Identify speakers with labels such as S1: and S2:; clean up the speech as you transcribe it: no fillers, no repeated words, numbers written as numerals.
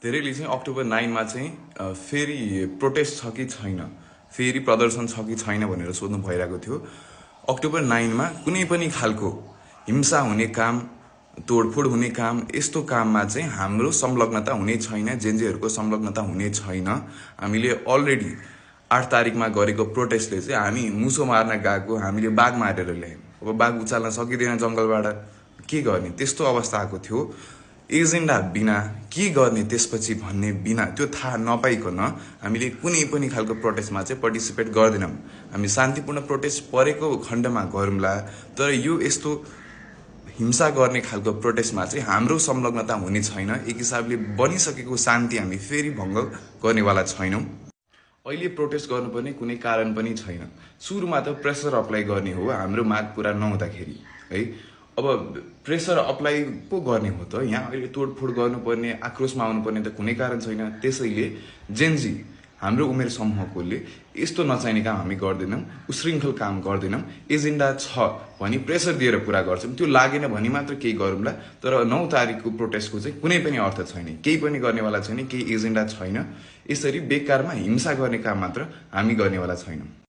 S1: धेरैले चाहिँ अक्टोबर 9 मा चाहिँ फेरि प्रोटेस्ट छ कि छैन, फेरि प्रदर्शन छ कि छैन भनेर सोध्नु भइरहेको थियो। अक्टोबर 9 मा कुनै पनि खालको हिंसा हुने काम, तोडफोड हुने काम, यस्तो काममा चाहिँ हाम्रो संलग्नता हुने छैन, जेनजीहरूको संलग्नता हुने छैन। हामीले अलरेडी 8 तारिकमा गरेको प्रोटेस्टले चाहिँ हामी मुसो मार्न गएको, हामीले बाघ मारेर ल्यायौँ। अब बाघ उचाल्न सकिँदैन जङ्गलबाट, के गर्ने त्यस्तो अवस्था आएको थियो। एजेन्डा बिना के गर्ने त्यसपछि भन्ने बिना त्यो थाहा नपाइकन हामीले कुनै पनि खालको प्रोटेस्टमा चाहिँ पार्टिसिपेट गर्दैनौँ। हामी शान्तिपूर्ण प्रोटेस्ट परेको खण्डमा गरौँला, तर यो यस्तो हिंसा गर्ने खालको प्रोटेस्टमा चाहिँ हाम्रो संलग्नता हुने छैन। एक हिसाबले बनिसकेको शान्ति हामी फेरि भङ्ग गर्नेवाला छैनौँ। अहिले प्रोटेस्ट गर्नुपर्ने कुनै कारण पनि छैन। सुरुमा त प्रेसर अप्लाई गर्ने हो हाम्रो माग पुरा नहुँदाखेरि है। अब प्रेसर अप्लाई पो गर्ने हो त, यहाँ अहिले तोडफोड गर्नुपर्ने, आक्रोशमा आउनुपर्ने त कुनै कारण छैन। त्यसैले जेनजी हाम्रो उमेर समूहकोले यस्तो नचाहिने काम हामी गर्दैनौँ, उशृङ्खल काम गर्दैनौँ। एजेन्डा छ भनी प्रेसर दिएर पुरा गर्छौँ, त्यो लागेन भने मात्र केही गरौँला। तर 9 तारिकको प्रोटेस्टको चाहिँ कुनै पनि अर्थ छैन, केही पनि गर्नेवाला छैन, केही एजेन्डा छैन। यसरी बेकारमा हिंसा गर्ने काम मात्र हामी गर्नेवाला छैनौँ।